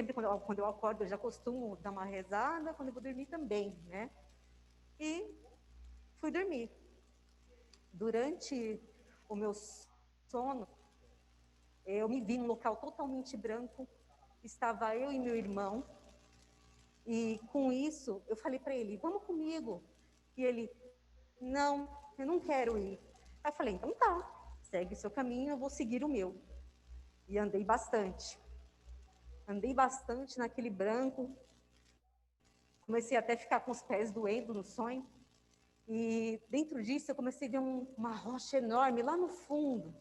sempre quando eu acordo, eu já costumo dar uma rezada, quando eu vou dormir também, né? E fui dormir. Durante o meu sono, eu me vi num local totalmente branco, estava eu e meu irmão, e com isso eu falei para ele, vamos comigo. E ele, não, eu não quero ir. Aí eu falei, então tá, segue o seu caminho, eu vou seguir o meu. E andei bastante naquele branco, comecei até a ficar com os pés doendo no sonho, e dentro disso eu comecei a ver uma rocha enorme lá no fundo.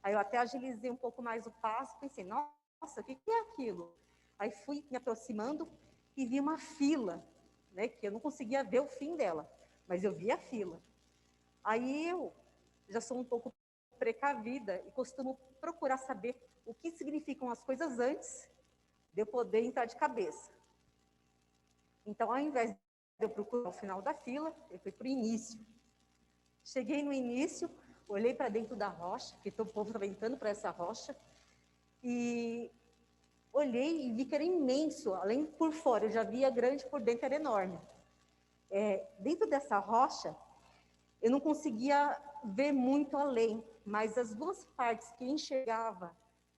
Aí eu até agilizei um pouco mais o passo, pensei, nossa, o que é aquilo? Aí fui me aproximando e vi uma fila, né, que eu não conseguia ver o fim dela, mas eu vi a fila. Aí eu já sou um pouco precavida e costumo procurar saber o que significam as coisas antes de eu poder entrar de cabeça. Então, ao invés de eu procurar o final da fila, eu fui para o início. Cheguei no início, olhei para dentro da rocha, porque o povo estava entrando para essa rocha, e olhei e vi que era imenso, além por fora, eu já via grande, por dentro era enorme. Dentro dessa rocha, eu não conseguia ver muito além, mas as duas partes que eu enxergava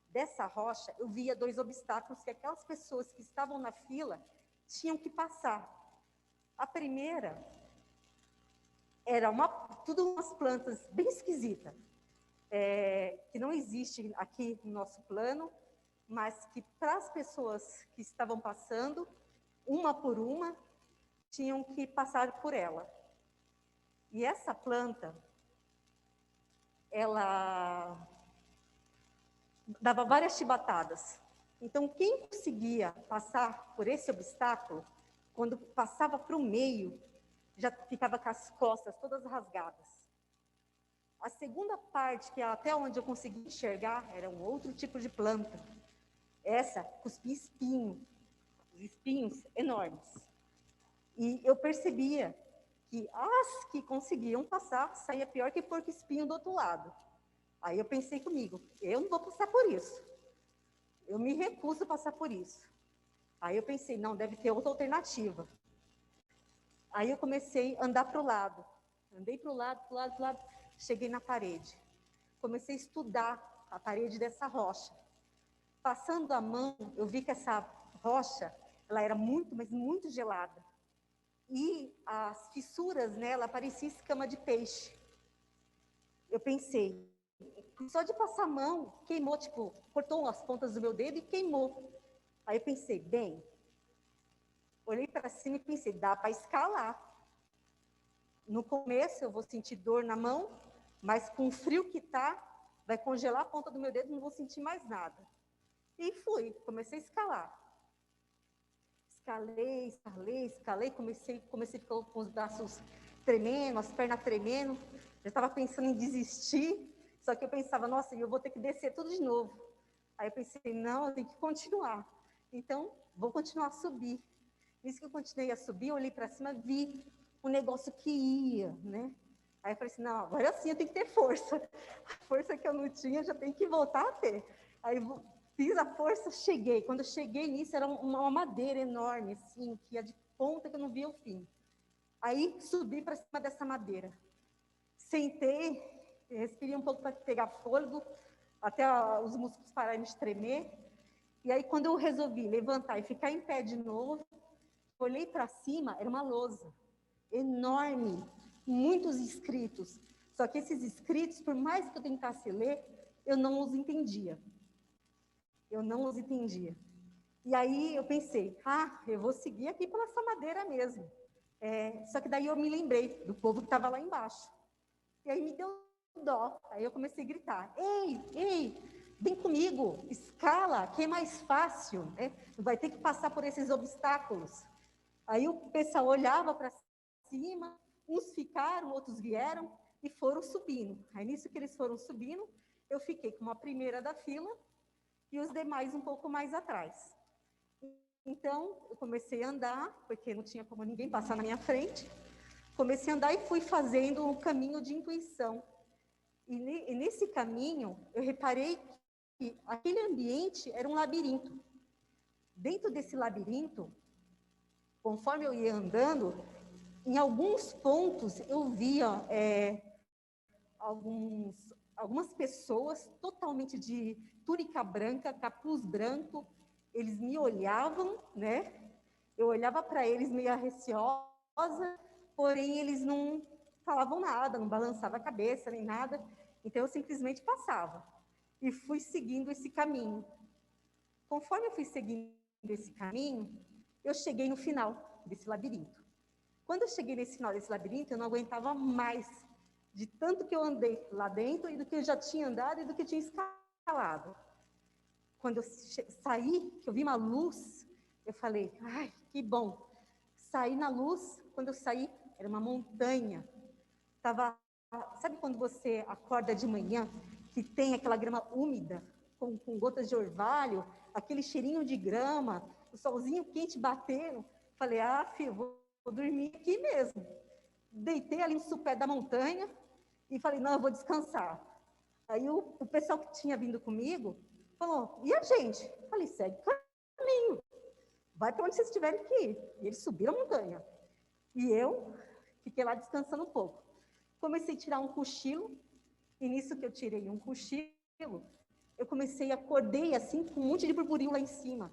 dessa rocha, eu via dois obstáculos que aquelas pessoas que estavam na fila tinham que passar. A primeira era tudo umas plantas bem esquisitas, que não existe aqui no nosso plano, mas que para as pessoas que estavam passando, uma por uma, tinham que passar por ela. E essa planta, ela dava várias chibatadas. Então, quem conseguia passar por esse obstáculo, quando passava para o meio, já ficava com as costas todas rasgadas. A segunda parte, que até onde eu consegui enxergar, era um outro tipo de planta. Essa cuspia espinho, os espinhos enormes. E eu percebia que as que conseguiam passar, saía pior que porco espinho do outro lado. Aí eu pensei comigo, eu não vou passar por isso. Eu me recuso a passar por isso. Aí eu pensei, não, deve ter outra alternativa. Aí eu comecei a andar para o lado. Andei para o lado, cheguei na parede. Comecei a estudar a parede dessa rocha. Passando a mão, eu vi que essa rocha, ela era muito, mas muito gelada. E as fissuras nela pareciam escama de peixe. Eu pensei, só de passar a mão, queimou, tipo, cortou as pontas do meu dedo e queimou. Aí eu pensei, bem, olhei para cima e pensei, dá para escalar. No começo eu vou sentir dor na mão, mas com o frio que tá, vai congelar a ponta do meu dedo, não vou sentir mais nada. E fui, comecei a escalar. Escalei, comecei a ficar com os braços tremendo, as pernas tremendo. Já estava pensando em desistir, só que eu pensava, nossa, eu vou ter que descer tudo de novo. Aí eu pensei, não, eu tenho que continuar. Então, vou continuar a subir. Nisso que eu continuei a subir, eu olhei para cima, vi um negócio que ia, né? Aí eu falei assim, não, agora sim eu tenho que ter força. A força que eu não tinha, eu já tenho que voltar a ter. Aí fiz a força, cheguei. Quando eu cheguei nisso, era uma madeira enorme, assim, que ia de ponta que eu não via o fim. Aí subi para cima dessa madeira. Sentei, respirei um pouco para pegar fôlego, até os músculos pararem de tremer. E aí, quando eu resolvi levantar e ficar em pé de novo, olhei para cima, era uma lousa enorme, muitos escritos. Só que esses escritos, por mais que eu tentasse ler, eu não os entendia. E aí eu pensei, eu vou seguir aqui pela essa madeira mesmo. Só que daí eu me lembrei do povo que estava lá embaixo. E aí me deu dó. Aí eu comecei a gritar, ei, vem comigo, escala, que é mais fácil, né? Não vai ter que passar por esses obstáculos. Aí o pessoal olhava para cima, uns ficaram, outros vieram e foram subindo. Aí nisso que eles foram subindo, eu fiquei como a primeira da fila e os demais um pouco mais atrás. Então, eu comecei a andar, porque não tinha como ninguém passar na minha frente. Comecei a andar e fui fazendo um caminho de intuição. E nesse caminho, eu reparei que aquele ambiente era um labirinto. Dentro desse labirinto, conforme eu ia andando, em alguns pontos eu via algumas pessoas totalmente de túnica branca, capuz branco, eles me olhavam, né? Eu olhava para eles meio receosa, porém eles não falavam nada, não balançavam a cabeça nem nada, então eu simplesmente passava e fui seguindo esse caminho. Conforme eu fui seguindo esse caminho, eu cheguei no final desse labirinto. Quando eu cheguei nesse final desse labirinto, eu não aguentava mais de tanto que eu andei lá dentro e do que eu já tinha andado e do que eu tinha escalado. Quando eu saí, que eu vi uma luz, eu falei, ai, que bom. Saí na luz, quando eu saí, era uma montanha. Sabe quando você acorda de manhã, que tem aquela grama úmida, com gotas de orvalho, aquele cheirinho de grama, o solzinho quente batendo? Falei, filho, vou dormir aqui mesmo. Deitei ali no supé da montanha e falei, não, eu vou descansar. Aí o pessoal que tinha vindo comigo falou, e a gente? Falei, segue o caminho, vai para onde vocês tiverem que ir. E eles subiram a montanha. E eu fiquei lá descansando um pouco. Comecei a tirar um cochilo, e nisso que eu tirei um cochilo, eu acordei assim, com um monte de burburinho lá em cima.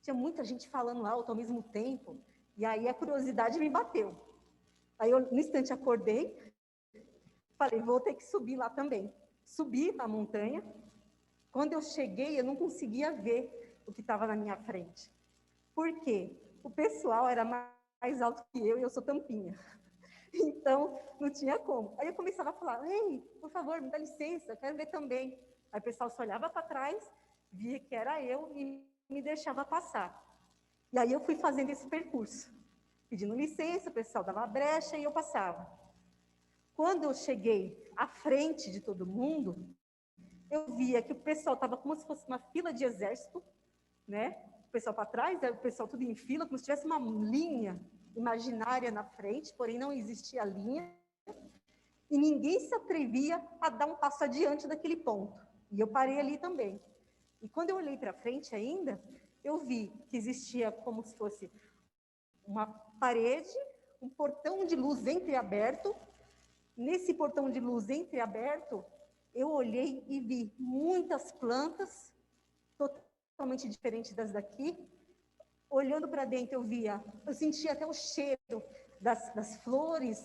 Tinha muita gente falando alto ao mesmo tempo, e aí a curiosidade me bateu. Aí eu, no instante, acordei, falei, vou ter que subir lá também. Subi a montanha. Quando eu cheguei, eu não conseguia ver o que estava na minha frente. Por quê? O pessoal era mais alto que eu e eu sou tampinha. Então, não tinha como. Aí eu começava a falar, ei, por favor, me dá licença, eu quero ver também. Aí o pessoal só olhava para trás, via que era eu e me deixava passar. E aí eu fui fazendo esse percurso, pedindo licença, o pessoal dava brecha e eu passava. Quando eu cheguei à frente de todo mundo, eu via que o pessoal estava como se fosse uma fila de exército, né? O pessoal para trás, o pessoal tudo em fila, como se tivesse uma linha imaginária na frente, porém não existia linha, e ninguém se atrevia a dar um passo adiante daquele ponto. E eu parei ali também. E quando eu olhei para frente ainda, eu vi que existia como se fosse uma parede, um portão de luz entreaberto. Nesse portão de luz entreaberto, eu olhei e vi muitas plantas, totalmente diferentes das daqui. Olhando para dentro, eu sentia até o cheiro das flores,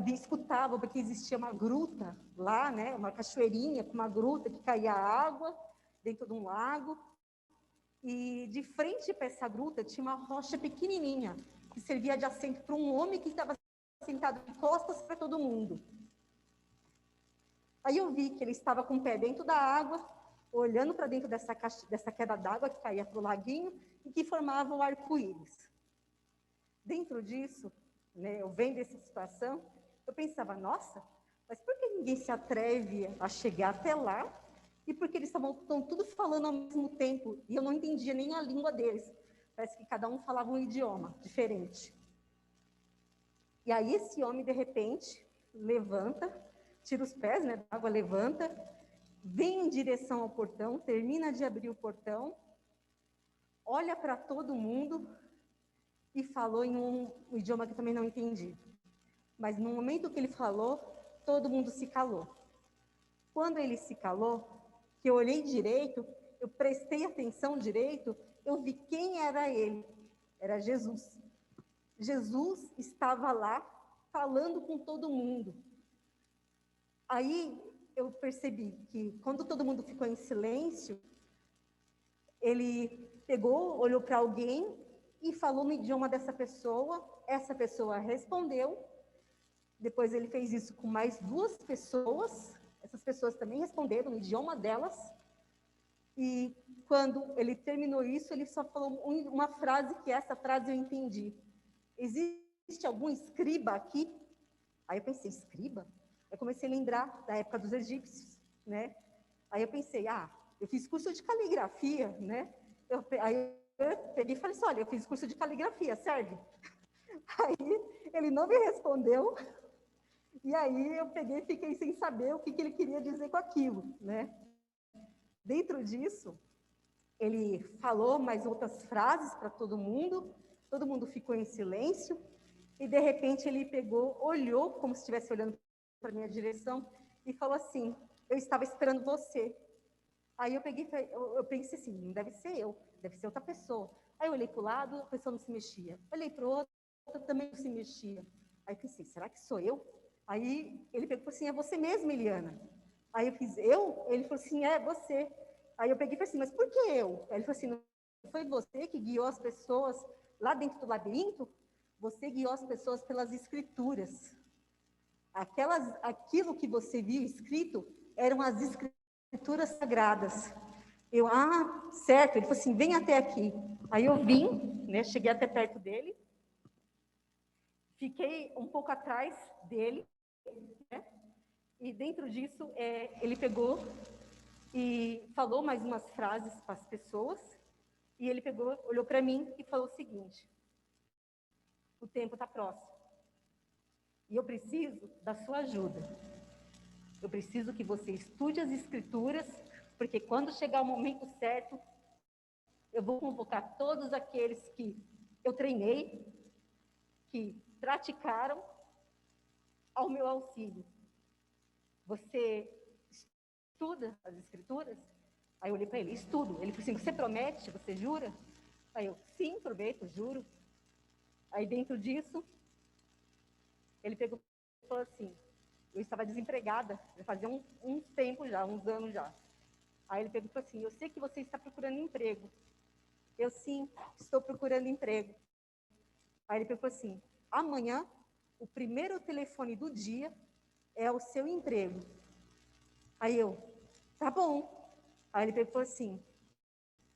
escutava, porque existia uma gruta lá, né, uma cachoeirinha com uma gruta que caía água dentro de um lago. E de frente para essa gruta tinha uma rocha pequenininha, que servia de assento para um homem que estava sentado de costas para todo mundo. Aí eu vi que ele estava com o pé dentro da água, olhando para dentro dessa queda d'água que caía para o laguinho e que formava o arco-íris. Dentro disso, né, eu vendo essa situação, eu pensava, nossa, mas por que ninguém se atreve a chegar até lá? E porque eles estão tudo falando ao mesmo tempo e eu não entendia nem a língua deles. Parece que cada um falava um idioma diferente. E aí esse homem, de repente, levanta, tira os pés, né, da água, levanta, vem em direção ao portão, termina de abrir o portão, olha para todo mundo e falou em um idioma que eu também não entendi. Mas no momento que ele falou, todo mundo se calou. Quando ele se calou, que eu olhei direito, eu prestei atenção direito, eu vi quem era ele. Era Jesus. Jesus estava lá falando com todo mundo. Aí eu percebi que quando todo mundo ficou em silêncio, ele pegou, olhou para alguém e falou no idioma dessa pessoa. Essa pessoa respondeu. Depois ele fez isso com mais duas pessoas. Essas pessoas também responderam no idioma delas. E quando ele terminou isso, ele só falou uma frase, que essa frase eu entendi. Existe algum escriba aqui? Aí eu pensei, escriba? Eu comecei a lembrar da época dos egípcios, né? Aí eu pensei, eu fiz curso de caligrafia, né? Aí eu peguei e falei assim, olha, eu fiz curso de caligrafia, serve? Aí ele não me respondeu, e aí eu peguei e fiquei sem saber o que ele queria dizer com aquilo, né? Dentro disso, ele falou mais outras frases para todo mundo ficou em silêncio, e de repente ele pegou, olhou como se estivesse olhando para a minha direção, e falou assim: eu estava esperando você. Aí eu pensei assim, não deve ser eu, deve ser outra pessoa. Aí eu olhei para o lado, a pessoa não se mexia. Olhei para o outro, também não se mexia. Aí eu pensei, será que sou eu? Aí ele pegou e falou assim, é você mesmo, Eliana. Aí eu fiz, eu? Ele falou assim, é você. Aí eu peguei e falei assim, mas por que eu? Aí ele falou assim, não foi você que guiou as pessoas lá dentro do labirinto? Você guiou as pessoas pelas escrituras. Aquilo que você viu escrito eram as escrituras sagradas. Eu, certo. Ele falou assim, vem até aqui. Aí eu vim, né, cheguei até perto dele, fiquei um pouco atrás dele, né, e dentro disso, ele pegou e falou mais umas frases para as pessoas, e ele pegou, olhou para mim e falou o seguinte: o tempo está próximo, e eu preciso da sua ajuda. Eu preciso que você estude as escrituras, porque quando chegar o momento certo, eu vou convocar todos aqueles que eu treinei, que praticaram ao meu auxílio. Você estuda as escrituras? Aí eu olhei para ele, estudo. Ele falou assim, você promete, você jura? Aí eu, sim, prometo, juro. Aí dentro disso, ele pegou e falou assim, eu estava desempregada, já fazia um tempo já, uns anos já. Aí ele pegou e falou assim, eu sei que você está procurando emprego. Eu, sim, estou procurando emprego. Aí ele pegou assim, amanhã, o primeiro telefone do dia é o seu emprego. Aí eu, tá bom. Aí ele pegou assim,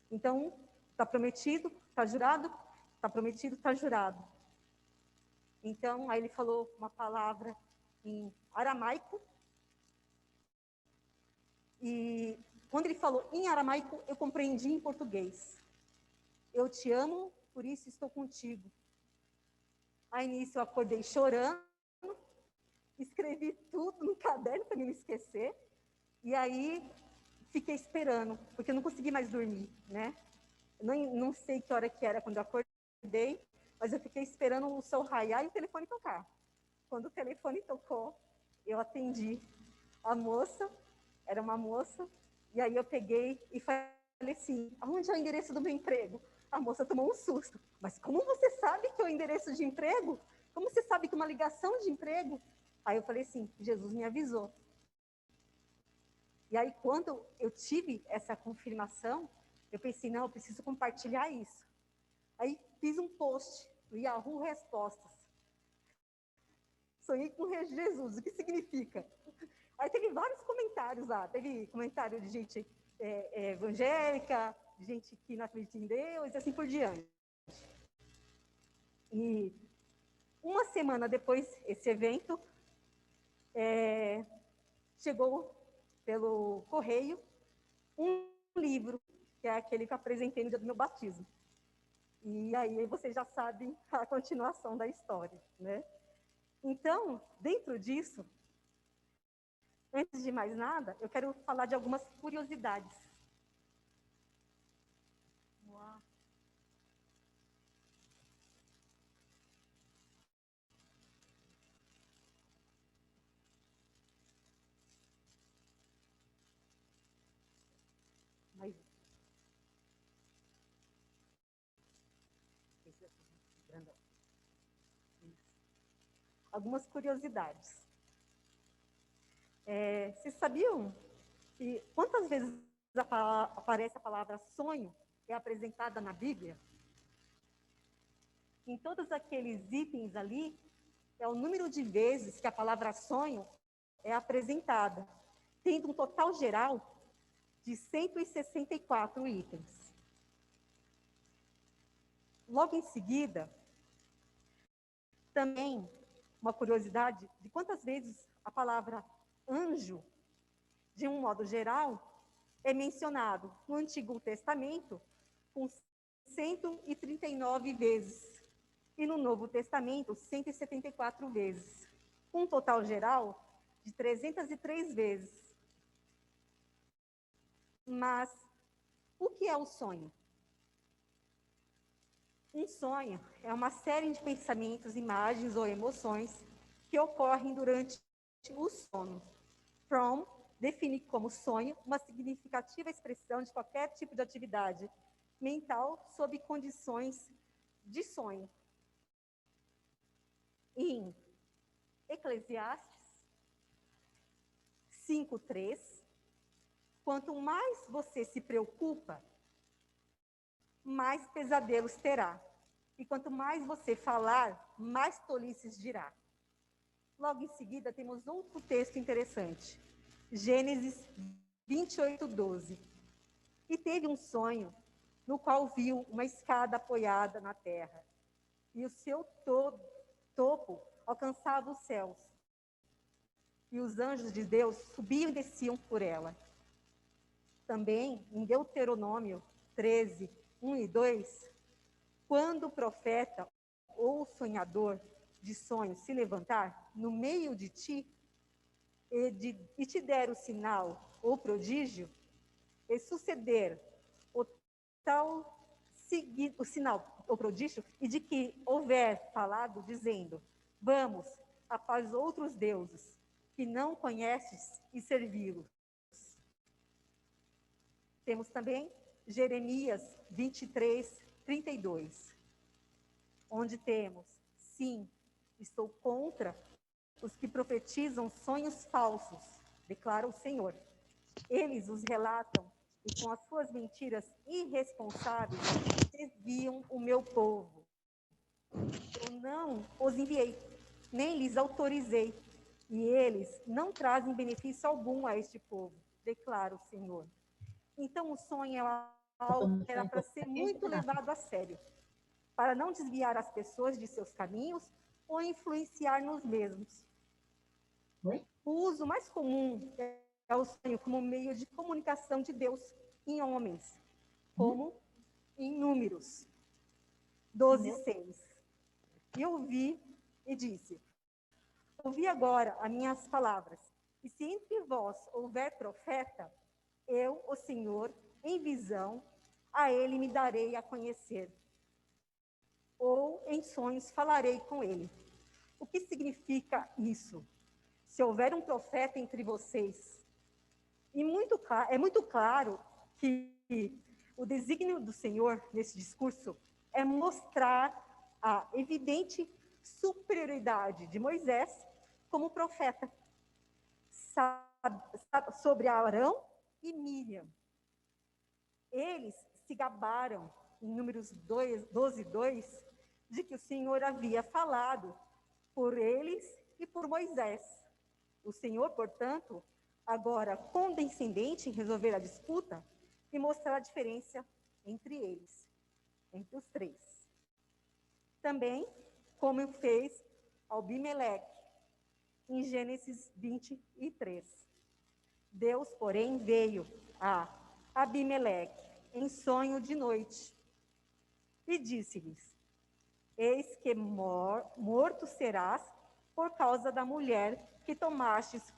então, tá prometido, tá jurado? Tá prometido, tá jurado. Então, aí ele falou uma palavra em aramaico, e quando ele falou em aramaico, eu compreendi em português. Eu te amo, por isso estou contigo. Aí nisso eu acordei chorando, escrevi tudo no caderno para não esquecer, e aí fiquei esperando, porque eu não consegui mais dormir, né? Eu não sei que hora que era quando eu acordei, mas eu fiquei esperando o sol raiar e o telefone tocar. Quando o telefone tocou, eu atendi. A moça, era uma moça, e aí eu peguei e falei assim, aonde é o endereço do meu emprego? A moça tomou um susto. Mas como você sabe que é o endereço de emprego? Como você sabe que é uma ligação de emprego? Aí eu falei assim, Jesus me avisou. E aí, quando eu tive essa confirmação, eu pensei, não, eu preciso compartilhar isso. Aí fiz um post no Yahoo Respostas. Sonhei com Jesus, o que significa? Aí teve vários comentários lá, teve comentário de gente evangélica, de gente que não acredita em Deus, e assim por diante. E uma semana depois, esse evento, chegou pelo correio um livro, que é aquele que eu apresentei no dia do meu batismo. E aí vocês já sabem a continuação da história, né? Então, dentro disso, antes de mais nada, eu quero falar de algumas curiosidades. Uau. Mas, algumas curiosidades. Vocês sabiam que quantas vezes aparece a palavra sonho é apresentada na Bíblia? Em todos aqueles itens ali, é o número de vezes que a palavra sonho é apresentada, tendo um total geral de 164 itens. Logo em seguida, também uma curiosidade de quantas vezes a palavra anjo, de um modo geral, é mencionado no Antigo Testamento com 139 vezes e no Novo Testamento 174 vezes, com um total geral de 303 vezes. Mas O que é um sonho? Um sonho é uma série de pensamentos, imagens ou emoções que ocorrem durante o sono. Fromm define como sonho uma significativa expressão de qualquer tipo de atividade mental sob condições de sonho. Em Eclesiastes 5:3, quanto mais você se preocupa, mais pesadelos terá. E quanto mais você falar, mais tolices dirá. Logo em seguida, temos outro texto interessante. Gênesis 28:12. E teve um sonho, no qual viu uma escada apoiada na terra, e o seu topo alcançava os céus. E os anjos de Deus subiam e desciam por ela. Também, em Deuteronômio 13, 1 e 2, quando o profeta ou o sonhador de sonhos se levantar no meio de ti e te der o sinal ou prodígio, e suceder o o sinal ou prodígio, e de que houver falado, dizendo, vamos após outros deuses que não conheces e servi-los. Temos também Jeremias 23:32, onde temos, sim, estou contra os que profetizam sonhos falsos, declara o Senhor. Eles os relatam e com as suas mentiras irresponsáveis desviam o meu povo. Eu não os enviei, nem lhes autorizei, e eles não trazem benefício algum a este povo, declara o Senhor. Então, o sonho é algo que era para ser muito levado a sério, para não desviar as pessoas de seus caminhos ou influenciar nos mesmos. O uso mais comum é o sonho como meio de comunicação de Deus em homens, como em Números 12:6. E ouvi e disse, ouvi agora as minhas palavras, e se entre vós houver profeta, eu, o Senhor, em visão, a ele me darei a conhecer. Ou em sonhos falarei com ele. O que significa isso? Se houver um profeta entre vocês, e é muito claro que o desígnio do Senhor nesse discurso é mostrar a evidente superioridade de Moisés como profeta sobre Arão e Miriam. Eles se gabaram, em Números 12:2, de que o Senhor havia falado por eles e por Moisés. O Senhor, portanto, agora condescendente em resolver a disputa e mostrar a diferença entre eles, entre os três. Também, como fez Abimeleque, em Gênesis 23. Deus, porém, veio a Abimeleque em sonho de noite e disse-lhes, eis que morto serás por causa da mulher que tomastes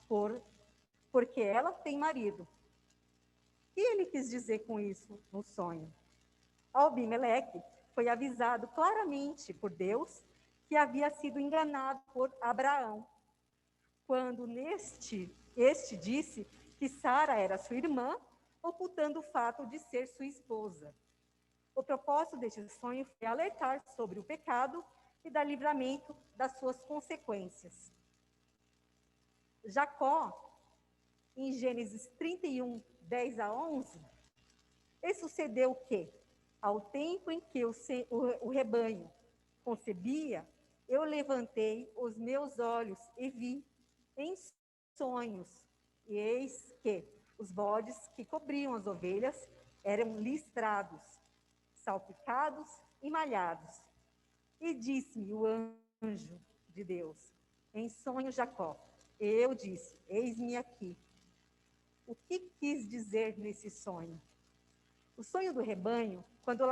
porque ela tem marido. O que ele quis dizer com isso no sonho? Abimeleque foi avisado claramente por Deus que havia sido enganado por Abraão, quando este disse que Sara era sua irmã, ocultando o fato de ser sua esposa. O propósito deste sonho foi alertar sobre o pecado e dar livramento das suas consequências. Jacó, em Gênesis 31:10-11, e sucedeu que, ao tempo em que o rebanho concebia, eu levantei os meus olhos e vi em sonhos, e eis que os bodes que cobriam as ovelhas eram listrados, salpicados e malhados. E disse-me o anjo de Deus, em sonho Jacó. Eu disse, eis-me aqui. O que quis dizer nesse sonho? O sonho do rebanho, quando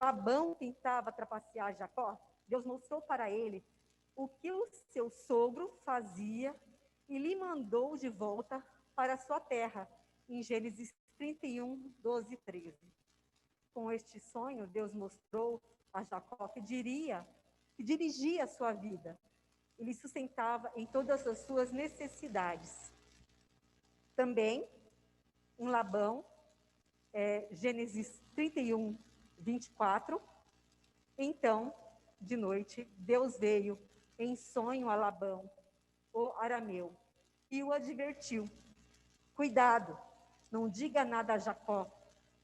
Labão tentava trapacear Jacó, Deus mostrou para ele o que o seu sogro fazia e lhe mandou de volta para a sua terra, em Gênesis 31:12-13. Com este sonho, Deus mostrou a Jacó que dirigia a sua vida. Ele sustentava em todas as suas necessidades. Também, em Labão, Gênesis 31, 24, então, de noite, Deus veio em sonho a Labão, o arameu, e o advertiu: cuidado, não diga nada a Jacó,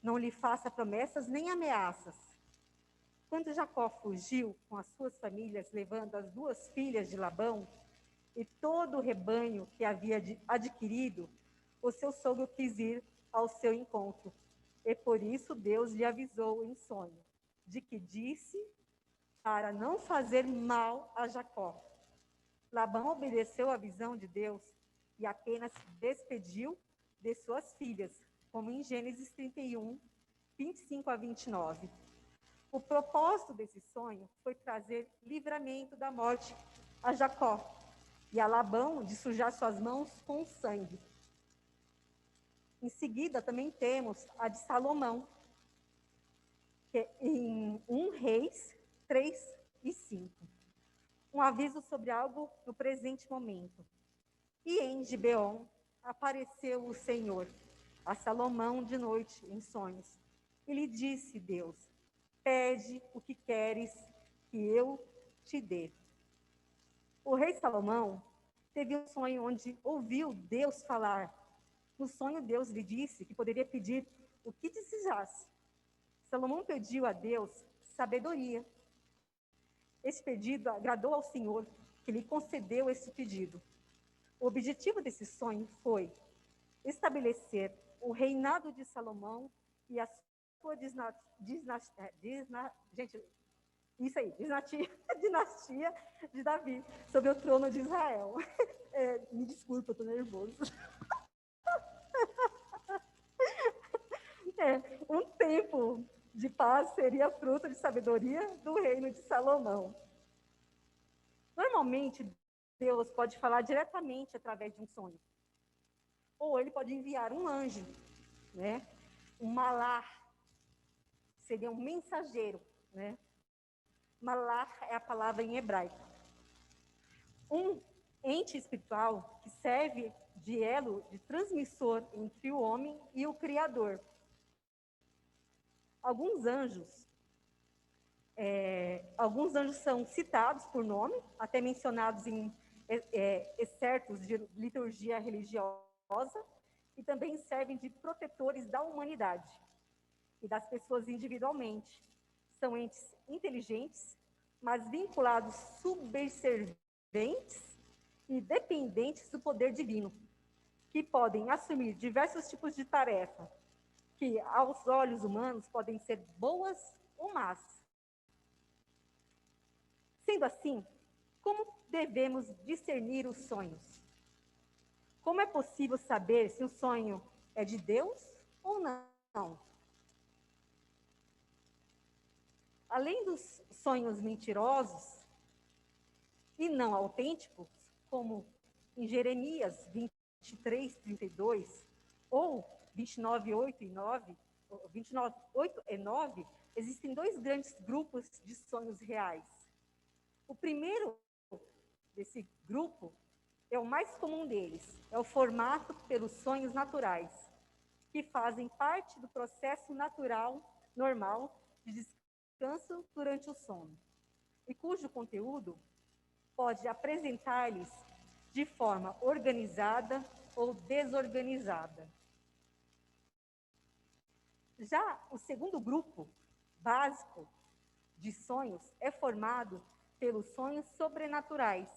não lhe faça promessas nem ameaças. Quando Jacó fugiu com as suas famílias, levando as 2 filhas de Labão e todo o rebanho que havia adquirido, o seu sogro quis ir ao seu encontro. E por isso Deus lhe avisou em sonho, de que disse para não fazer mal a Jacó. Labão obedeceu à visão de Deus e apenas se despediu de suas filhas, como em Gênesis 31, 25 a 29. O propósito desse sonho foi trazer livramento da morte a Jacó e a Labão de sujar suas mãos com sangue. Em seguida, também temos a de Salomão, que é em 1 Reis 3 e 5. Um aviso sobre algo no presente momento. E em Gibeon apareceu o Senhor a Salomão de noite em sonhos. E lhe disse Deus: pede o que queres que eu te dê. O rei Salomão teve um sonho onde ouviu Deus falar. No sonho, Deus lhe disse que poderia pedir o que desejasse. Salomão pediu a Deus sabedoria. Esse pedido agradou ao Senhor, que lhe concedeu esse pedido. O objetivo desse sonho foi estabelecer o reinado de Salomão e a sua dinastia de Davi sobre o trono de Israel. Me desculpa, eu estou nervoso. Um tempo de paz seria fruto de sabedoria do reino de Salomão. Normalmente, Deus pode falar diretamente através de um sonho. Ou ele pode enviar um anjo, né? Um malach, seria um mensageiro, né? Malach é a palavra em hebraico. Um ente espiritual que serve de elo de transmissor entre o homem e o Criador. Alguns anjos são citados por nome, até mencionados em excertos de liturgia religiosa, e também servem de protetores da humanidade e das pessoas individualmente. São entes inteligentes, mas vinculados subservientes e dependentes do poder divino, que podem assumir diversos tipos de tarefa, que aos olhos humanos podem ser boas ou más. Sendo assim, como devemos discernir os sonhos? Como é possível saber se o sonho é de Deus ou não? Além dos sonhos mentirosos e não autênticos, como em Jeremias 23, 32, ou 29, 8 e 9, 29, 8 e 9, existem 2 grandes grupos de sonhos reais. O primeiro desse grupo é o mais comum deles, é o formato pelos sonhos naturais, que fazem parte do processo normal de descanso durante o sono, e cujo conteúdo pode apresentar-lhes de forma organizada ou desorganizada. Já o segundo grupo, básico, de sonhos é formado pelos sonhos sobrenaturais,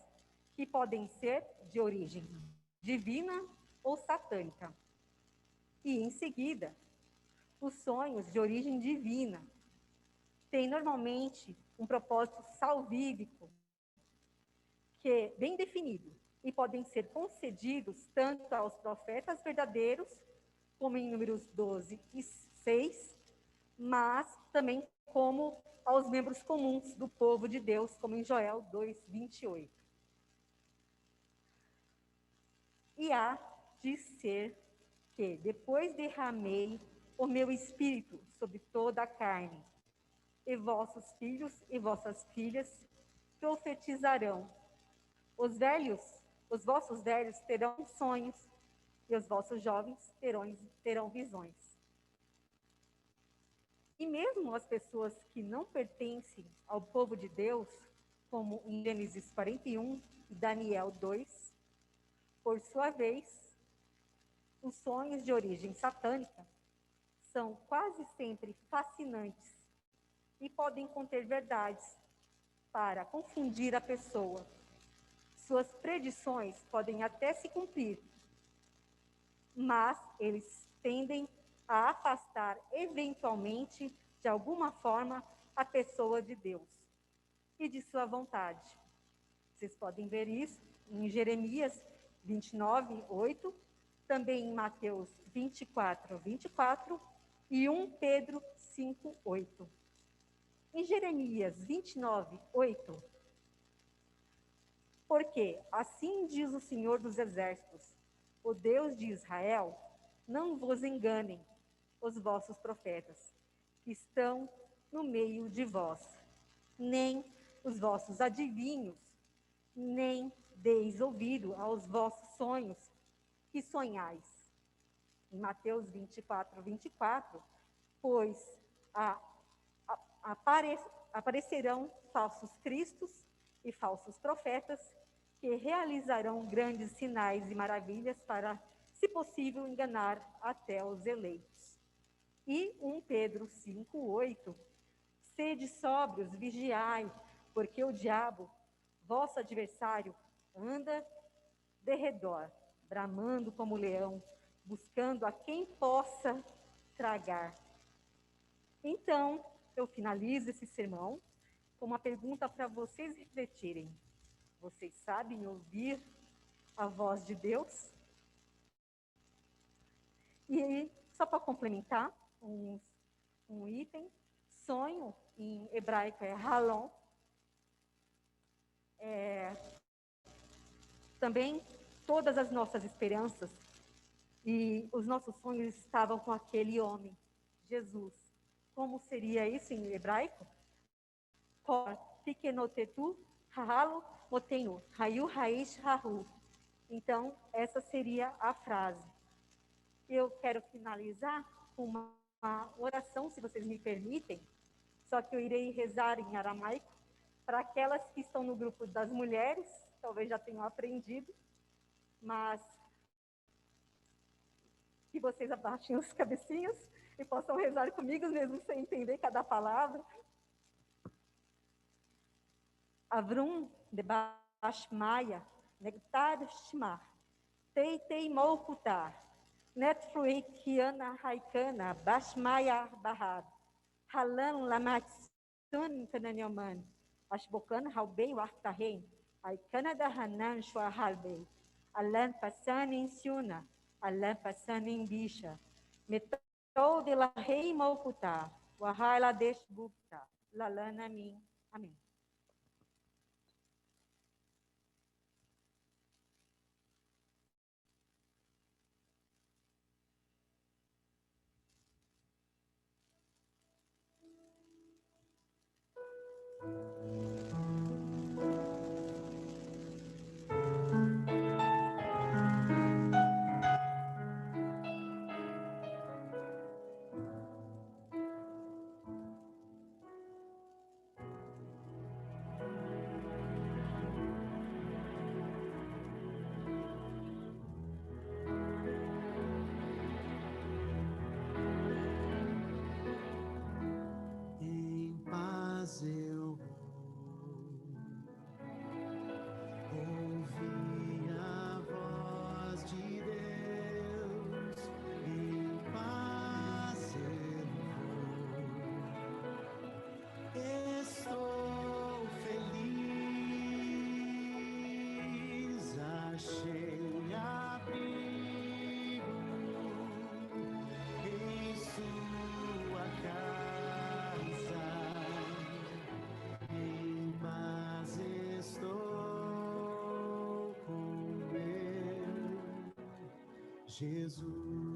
que podem ser de origem divina ou satânica. E, em seguida, os sonhos de origem divina têm normalmente um propósito salvífico, que é bem definido, e podem ser concedidos tanto aos profetas verdadeiros, como em Números 12 e 6, mas também como aos membros comuns do povo de Deus, como em Joel 2, 28. E há de ser que depois derramei o meu espírito sobre toda a carne. E vossos filhos e vossas filhas profetizarão. Os vossos velhos terão sonhos, e os vossos jovens terão visões. E mesmo as pessoas que não pertencem ao povo de Deus, como em Gênesis 41 e Daniel 2, por sua vez, os sonhos de origem satânica são quase sempre fascinantes e podem conter verdades para confundir a pessoa. Suas predições podem até se cumprir, mas eles tendem a afastar eventualmente, de alguma forma, a pessoa de Deus e de sua vontade. Vocês podem ver isso em Jeremias 29, 8, também em Mateus 24, 24 e 1 Pedro 5, 8. Em Jeremias 29, 8, porque assim diz o Senhor dos Exércitos, o Deus de Israel, não vos enganem os vossos profetas, que estão no meio de vós, nem os vossos adivinhos, nem deis ouvido aos vossos sonhos que sonhais. Em Mateus 24, 24, pois aparecerão falsos cristos e falsos profetas que realizarão grandes sinais e maravilhas para, se possível, enganar até os eleitos. E 1 Pedro 5, 8, sede sóbrios, vigiai, porque o diabo, vosso adversário, anda de redor, bramando como leão, buscando a quem possa tragar. Então, eu finalizo esse sermão com uma pergunta para vocês refletirem. Vocês sabem ouvir a voz de Deus? E só para complementar, um item, sonho em hebraico é halom. Também todas as nossas esperanças e os nossos sonhos estavam com aquele homem, Jesus. Como seria isso em hebraico? Kor, pikenotetu, hahalo, motenu, hayu haish hahu. Então, essa seria a frase. Eu quero finalizar com uma oração, se vocês me permitem, só que eu irei rezar em aramaico para aquelas que estão no grupo das mulheres, talvez já tenham aprendido, mas que vocês abaixem os cabecinhos e possam rezar comigo, mesmo sem entender cada palavra. Avrum de Bashmaya, Nectar Shma, Teitei Moukutar, Netfruit Kiana Haikana, Bashmaya Bahad, Halan Lamatsun Kananyaman, Ashbokan Halbei Wartahen, Aikana da Hanan Shuahalbei, Alan Passanin Siuna, Alan Passanin Bisha, Metou de la Rei Moukutar, Wahala Desh Bukta, Lalana Min. Amém. Jesus.